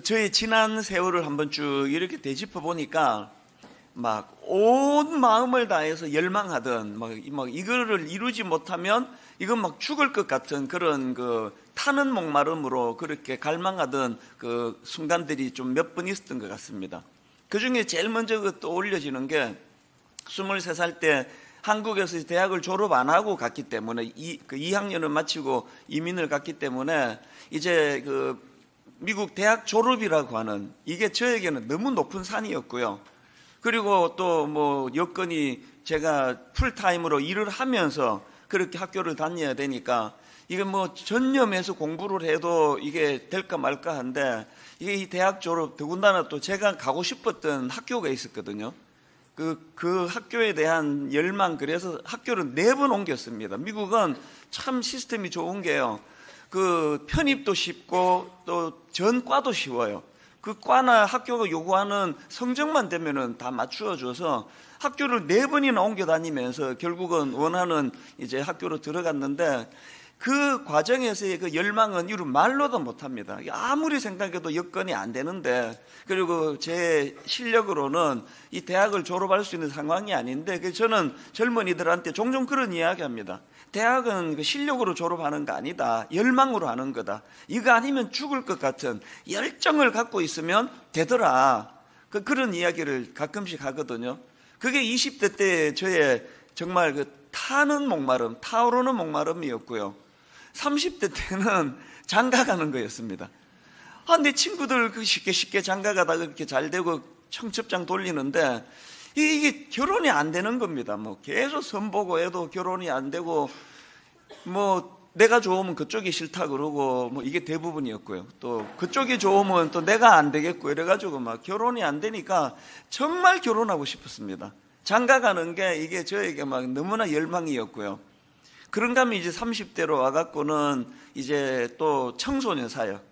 저희 지난 세월을 한번 쭉 이렇게 되짚어 보니까 막 온 마음을 다해서 열망하던 막 이거를 이루지 못하면 이건 막 죽을 것 같은 그런 타는 목마름으로 그렇게 갈망하던 그 순간들이 좀 몇 번 있었던 것 같습니다. 그 중에 제일 먼저 떠올려지는 게 23살 때 한국에서 대학을 졸업 안 하고 갔기 때문에 2학년을 마치고 이민을 갔기 때문에 이제 미국 대학 졸업이라고 하는 이게 저에게는 너무 높은 산이었고요. 그리고 또 여건이 제가 풀타임으로 일을 하면서 그렇게 학교를 다녀야 되니까 이게 전념해서 공부를 해도 이게 될까 말까 한데 이게 이 대학 졸업 더군다나 또 제가 가고 싶었던 학교가 있었거든요. 그 학교에 대한 열망, 그래서 학교를 4번 옮겼습니다. 미국은 참 시스템이 좋은 게요. 편입도 쉽고 또 전과도 쉬워요. 그 과나 학교가 요구하는 성적만 되면은 다 맞추어줘서 학교를 4번이나 옮겨 다니면서 결국은 원하는 이제 학교로 들어갔는데 그 과정에서의 그 열망은 이루 말로도 못합니다. 아무리 생각해도 여건이 안 되는데, 그리고 제 실력으로는 이 대학을 졸업할 수 있는 상황이 아닌데, 저는 젊은이들한테 종종 그런 이야기합니다. 대학은 실력으로 졸업하는 거 아니다. 열망으로 하는 거다. 이거 아니면 죽을 것 같은 열정을 갖고 있으면 되더라. 그런 이야기를 가끔씩 하거든요. 그게 20대 때 저의 정말 타는 목마름, 타오르는 목마름이었고요. 30대 때는 장가가는 거였습니다. 내 친구들 쉽게 장가가다 그렇게 잘 되고 청첩장 돌리는데 이게 결혼이 안 되는 겁니다. 계속 선보고 해도 결혼이 안 되고 내가 좋으면 그쪽이 싫다 그러고 이게 대부분이었고요. 또 그쪽이 좋으면 또 내가 안 되겠고 이래가지고 결혼이 안 되니까 정말 결혼하고 싶었습니다. 장가가는 게 이게 저에게 너무나 열망이었고요. 그런가 하면 이제 30대로 와갖고는 이제 또 청소년 사역,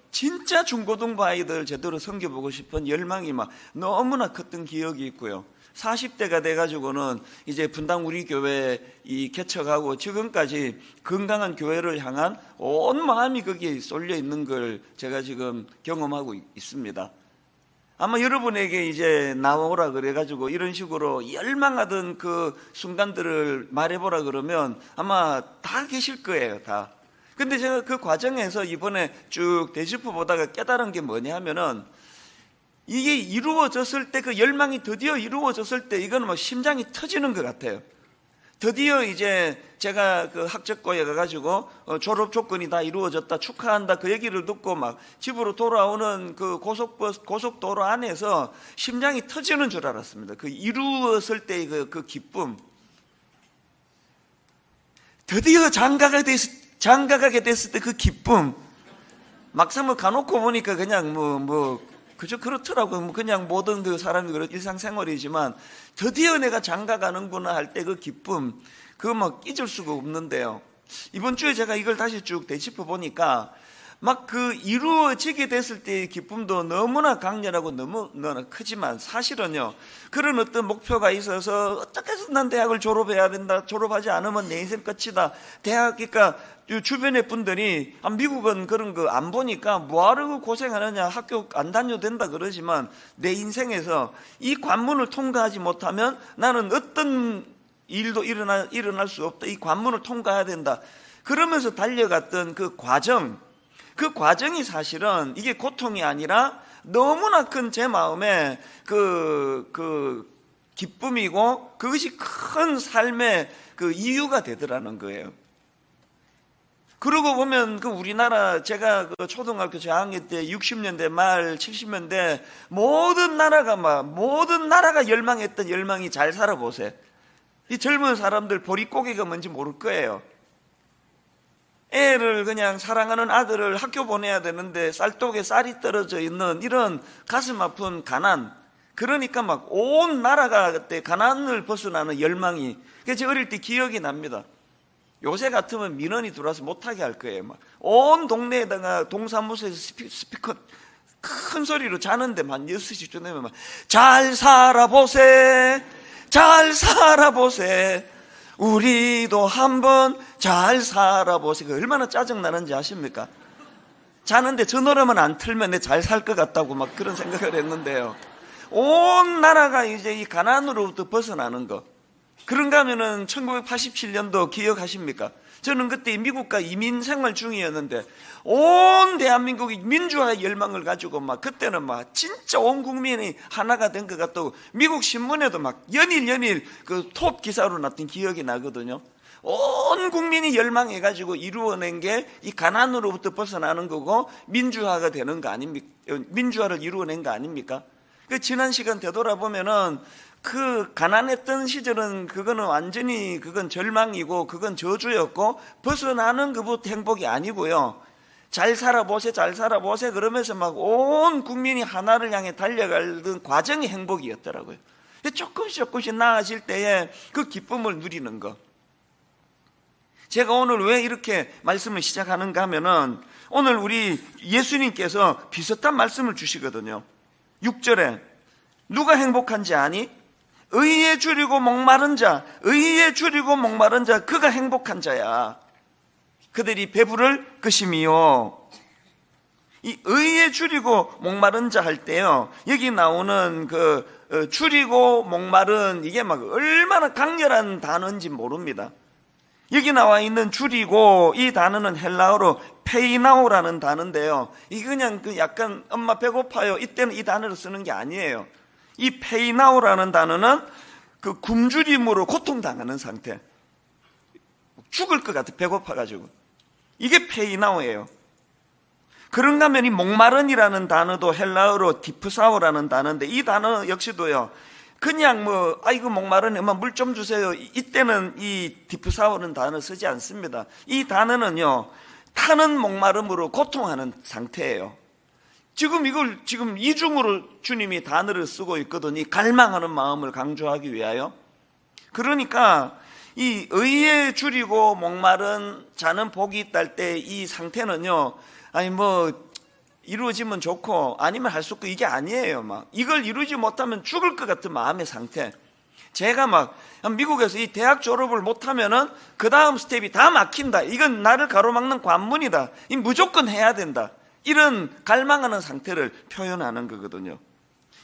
진짜 중고등부 아이들 제대로 섬겨보고 싶은 열망이 너무나 컸던 기억이 있고요. 40대가 돼가지고는 이제 분당 우리 교회 개척하고 지금까지 건강한 교회를 향한 온 마음이 거기에 쏠려 있는 걸 제가 지금 경험하고 있습니다. 아마 여러분에게 이제 나오라 그래가지고 이런 식으로 열망하던 그 순간들을 말해보라 그러면 아마 다 계실 거예요, 다. 근데 제가 그 과정에서 이번에 쭉 되짚어 보다가 깨달은 게 뭐냐 하면은 이게 이루어졌을 때, 그 열망이 드디어 이루어졌을 때 이거는 심장이 터지는 것 같아요. 드디어 이제 제가 학적고에 가가지고 졸업 조건이 다 이루어졌다, 축하한다, 그 얘기를 듣고 집으로 돌아오는 그 고속도로 안에서 심장이 터지는 줄 알았습니다. 이루었을 때의 그 기쁨. 드디어 장가가게 됐을 때 그 기쁨. 막상 가놓고 보니까 그냥 그저 그렇더라고요. 그냥 모든 그 사람이 일상생활이지만 드디어 내가 장가가는구나 할 때 그 기쁨, 그거 잊을 수가 없는데요. 이번 주에 제가 이걸 다시 쭉 되짚어 보니까 이루어지게 됐을 때의 기쁨도 너무나 강렬하고 너무나 크지만 사실은요, 그런 어떤 목표가 있어서 어떻게 해서 난 대학을 졸업해야 된다, 졸업하지 않으면 내 인생 끝이다, 그러니까 주변의 분들이 미국은 그런 거 안 보니까 뭐하러 고생하느냐, 학교 안 다녀도 된다 그러지만 내 인생에서 이 관문을 통과하지 못하면 나는 어떤 일도 일어날 수 없다, 이 관문을 통과해야 된다 그러면서 달려갔던 그 과정이 사실은 이게 고통이 아니라 너무나 큰 제 마음의 그 기쁨이고 그것이 큰 삶의 그 이유가 되더라는 거예요. 그러고 보면 우리나라, 제가 초등학교 저학년 때 60년대 말 70년대 모든 나라가 열망했던 열망이 잘 살아보세요. 이 젊은 사람들 보릿고개가 뭔지 모를 거예요. 애를 그냥 사랑하는 아들을 학교 보내야 되는데 쌀독에 쌀이 떨어져 있는 이런 가슴 아픈 가난, 그러니까 온 나라가 그때 가난을 벗어나는 열망이, 그래서 제가 어릴 때 기억이 납니다. 요새 같으면 민원이 들어와서 못하게 할 거예요. 온 동네에다가 동사무소에서 스피커 큰 소리로 자는데 6시쯤 되면 잘 살아보세, 잘 살아보세, 우리도 한번 잘 살아보세. 얼마나 짜증나는지 아십니까? 자는데 저 노래만 안 틀면 내 잘 살 것 같다고 막 그런 생각을 했는데요. 온 나라가 이제 이 가난으로부터 벗어나는 거. 그런가 하면은 1987년도 기억하십니까? 저는 그때 미국과 이민 생활 중이었는데 온 대한민국이 민주화의 열망을 가지고 막 그때는 막 진짜 온 국민이 하나가 된 것 같다고 미국 신문에도 막 연일 그 톱 기사로 났던 기억이 나거든요. 온 국민이 열망해가지고 이루어낸 게 이 가난으로부터 벗어나는 거고 민주화가 되는 거 아닙니까? 민주화를 이루어낸 거 아닙니까? 그 지난 시간 되돌아보면은 그 가난했던 시절은 그거는 완전히 그건 절망이고 그건 저주였고 벗어나는 그부터 행복이 아니고요. 잘 살아보세 그러면서 막 온 국민이 하나를 향해 달려가는 과정이 행복이었더라고요. 조금씩 나아질 때에 그 기쁨을 누리는 거. 제가 오늘 왜 이렇게 말씀을 시작하는가 하면은 오늘 우리 예수님께서 비슷한 말씀을 주시거든요. 6절에 누가 행복한지 아니? 의에 줄이고 목마른 자, 그가 행복한 자야. 그들이 배부를 것임이요. 이 의에 줄이고 목마른 자 할 때요, 여기 나오는 그 줄이고 목마른 이게 막 얼마나 강렬한 단어인지 모릅니다. 여기 나와 있는 줄이고 이 단어는 헬라어로 페이나오라는 단어인데요. 이게 그냥 그 약간 엄마 배고파요 이때는 이 단어를 쓰는 게 아니에요. 이 페이나오라는 단어는 그 굶주림으로 고통당하는 상태, 죽을 것 같아 배고파가지고, 이게 페이나오예요. 그런가 하면 이 목마른이라는 단어도 헬라어로 디프사오라는 단어인데 이 단어 역시도요 그냥 뭐 아이고 목마르네 엄마 물 좀 주세요 이때는 이 디프사오는 단어 쓰지 않습니다. 이 단어는요 타는 목마름으로 고통하는 상태예요. 지금 이중으로 주님이 단어를 쓰고 있거든요. 갈망하는 마음을 강조하기 위하여. 그러니까 이 의에 줄이고 목마른 자는 복이 있다 할 때 이 상태는요, 아니 뭐 이루어지면 좋고 아니면 할 수 없고 이게 아니에요. 막 이걸 이루지 못하면 죽을 것 같은 마음의 상태. 제가 막 미국에서 이 대학 졸업을 못하면은 그 다음 스텝이 다 막힌다, 이건 나를 가로막는 관문이다, 이 무조건 해야 된다, 이런 갈망하는 상태를 표현하는 거거든요.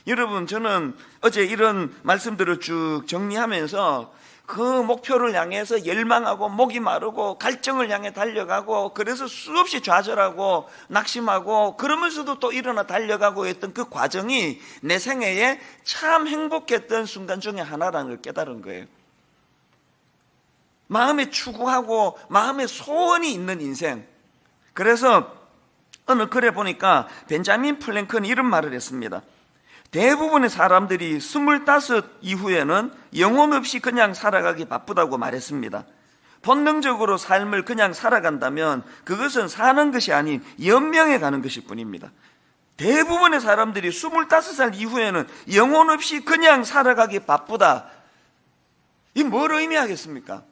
여러분, 저는 어제 이런 말씀들을 쭉 정리하면서 그 목표를 향해서 열망하고 목이 마르고 갈증을 향해 달려가고 그래서 수없이 좌절하고 낙심하고 그러면서도 또 일어나 달려가고 했던 그 과정이 내 생애에 참 행복했던 순간 중에 하나라는 걸 깨달은 거예요. 마음에 추구하고 마음에 소원이 있는 인생. 그래서 어느 글에 보니까 벤자민 플랭크는 이런 말을 했습니다. 대부분의 사람들이 25 이후에는 영혼 없이 그냥 살아가기 바쁘다고 말했습니다. 본능적으로 삶을 그냥 살아간다면 그것은 사는 것이 아닌 연명해 가는 것일 뿐입니다. 대부분의 사람들이 25살 이후에는 영혼 없이 그냥 살아가기 바쁘다. 이 뭘 의미하겠습니까?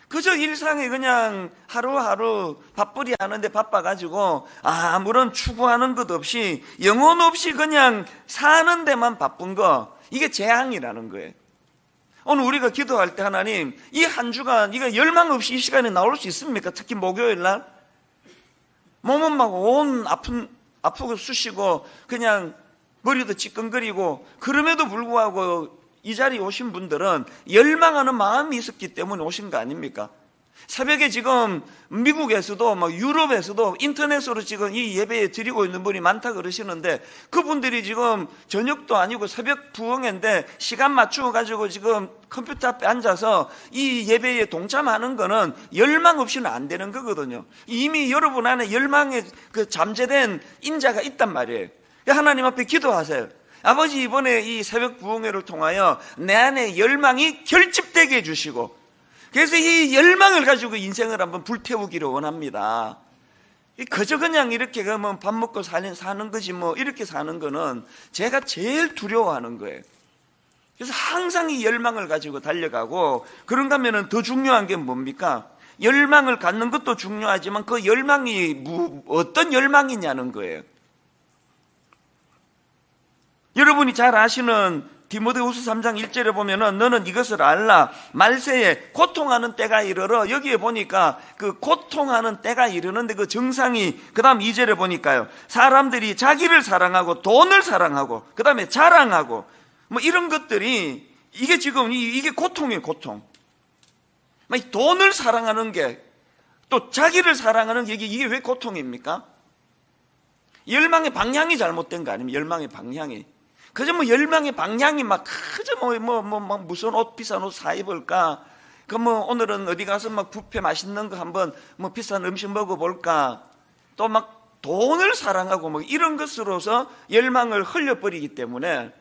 그저 일상에 그냥 하루하루 바쁘리 하는데 바빠가지고 아무런 추구하는 것 없이 영혼 없이 그냥 사는 데만 바쁜 거, 이게 재앙이라는 거예요. 오늘 우리가 기도할 때 하나님, 이 한 주간 이거 열망 없이 이 시간에 나올 수 있습니까? 특히 목요일 날 몸은 막 온 아프고 쑤시고 그냥 머리도 찌끈거리고, 그럼에도 불구하고 이 자리에 오신 분들은 열망하는 마음이 있었기 때문에 오신 거 아닙니까? 새벽에 지금 미국에서도 막 유럽에서도 인터넷으로 지금 이 예배에 드리고 있는 분이 많다 그러시는데, 그분들이 지금 저녁도 아니고 새벽 부흥회인데 시간 맞추어 가지고 지금 컴퓨터 앞에 앉아서 이 예배에 동참하는 거는 열망 없이는 안 되는 거거든요. 이미 여러분 안에 열망에 그 잠재된 인자가 있단 말이에요. 하나님 앞에 기도하세요. 아버지, 이번에 이 새벽 부흥회를 통하여 내 안에 열망이 결집되게 해주시고, 그래서 이 열망을 가지고 인생을 한번 불태우기를 원합니다. 그저 그냥 이렇게 그러면 밥 먹고 사는 거지 뭐 이렇게 사는 거는 제가 제일 두려워하는 거예요. 그래서 항상 이 열망을 가지고 달려가고, 그런가 하면은 더 중요한 게 뭡니까? 열망을 갖는 것도 중요하지만 그 열망이 어떤 열망이냐는 거예요. 여러분이 잘 아시는 디모데후서 3장 1절에 보면은 너는 이것을 알라. 말세에 고통하는 때가 이르러. 여기에 보니까 그 고통하는 때가 이르는데 그 정상이 그 다음 2절에 보니까요. 사람들이 자기를 사랑하고 돈을 사랑하고 그 다음에 자랑하고 뭐 이런 것들이 이게 지금 이게 고통이에요. 고통. 돈을 사랑하는 게 또 자기를 사랑하는 게 이게 왜 고통입니까? 열망의 방향이 잘못된 거 아닙니까? 열망의 방향이. 그저 뭐 열망의 방향이 막 그저 무슨 옷 비싼 옷 사 입을까? 그 뭐 오늘은 어디 가서 막 뷔페 맛있는 거 한번 뭐 비싼 음식 먹어볼까? 또 막 돈을 사랑하고 뭐 이런 것으로서 열망을 흘려버리기 때문에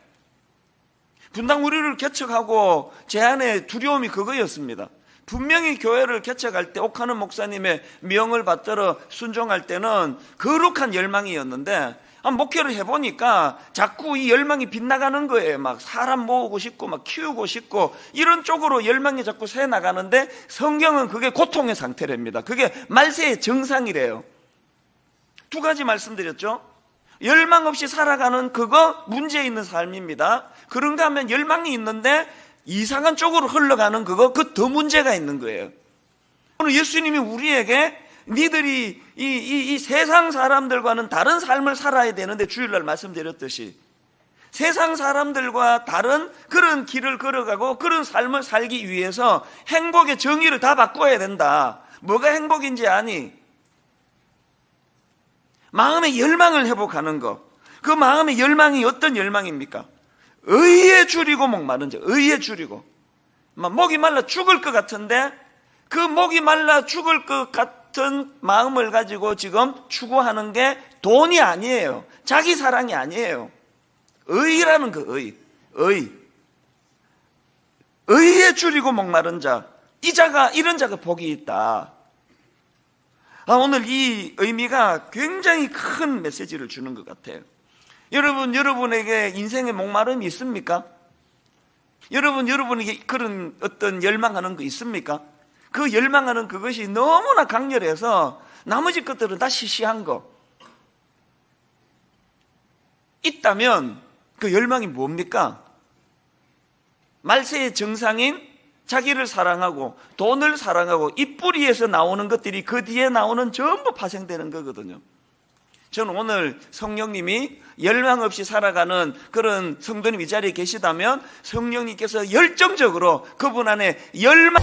분당우리를 개척하고 제 안에 두려움이 그거였습니다. 분명히 교회를 개척할 때 옥하는 목사님의 명을 받들어 순종할 때는 거룩한 열망이었는데 목회를 해보니까 자꾸 이 열망이 빗나가는 거예요. 막 사람 모으고 싶고 막 키우고 싶고 이런 쪽으로 열망이 자꾸 새 나가는데 성경은 그게 고통의 상태랍니다. 그게 말세의 정상이래요. 두 가지 말씀드렸죠. 열망 없이 살아가는 그거 문제 있는 삶입니다. 그런가 하면 열망이 있는데 이상한 쪽으로 흘러가는 그거 그 더 문제가 있는 거예요. 오늘 예수님이 우리에게 니들이 이 세상 사람들과는 다른 삶을 살아야 되는데 주일날 말씀드렸듯이 세상 사람들과 다른 그런 길을 걸어가고 그런 삶을 살기 위해서 행복의 정의를 다 바꿔야 된다. 뭐가 행복인지 아니? 마음의 열망을 회복하는 거. 그 마음의 열망이 어떤 열망입니까? 의에 줄이고 목마른 자. 의에 줄이고 목이 말라 죽을 것 같은데 그 목이 말라 죽을 것 같은 마음을 가지고 지금 추구하는 게 돈이 아니에요. 자기 사랑이 아니에요. 의라는 그 의에 줄이고 목마른 자. 이런 자가 복이 있다. 오늘 이 의미가 굉장히 큰 메시지를 주는 것 같아요. 여러분에게 인생의 목마름이 있습니까? 여러분에게 그런 어떤 열망하는 거 있습니까? 그 열망하는 그것이 너무나 강렬해서 나머지 것들은 다 시시한 거 있다면 그 열망이 뭡니까? 말세의 정상인 자기를 사랑하고 돈을 사랑하고 이 뿌리에서 나오는 것들이 그 뒤에 나오는 전부 파생되는 거거든요. 저는 오늘 성령님이 열망 없이 살아가는 그런 성도님 이 자리에 계시다면 성령님께서 열정적으로 그분 안에 열망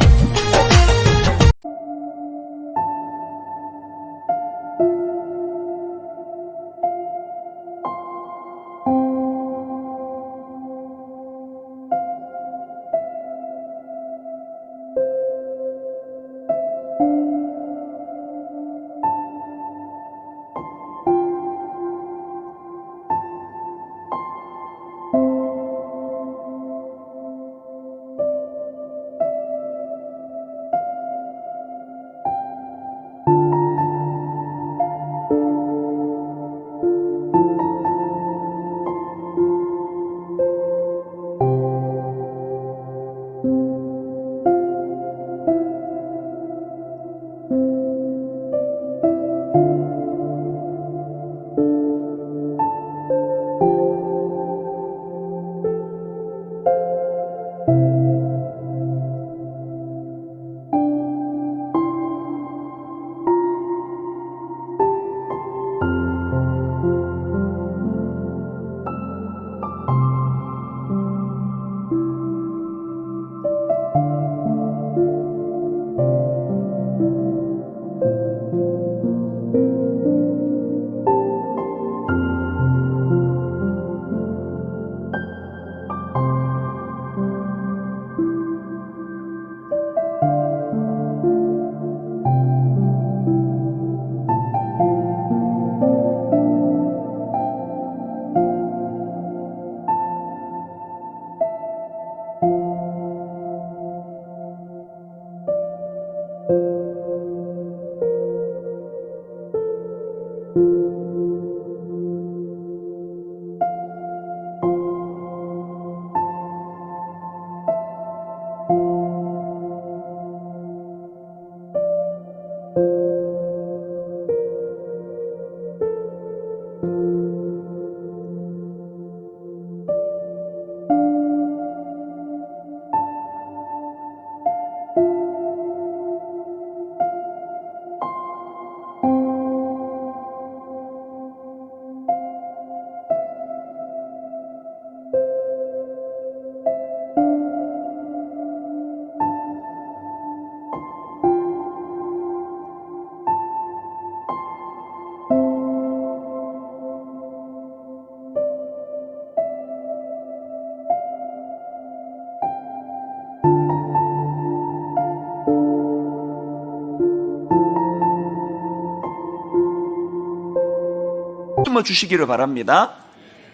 삼아 주시기를 바랍니다.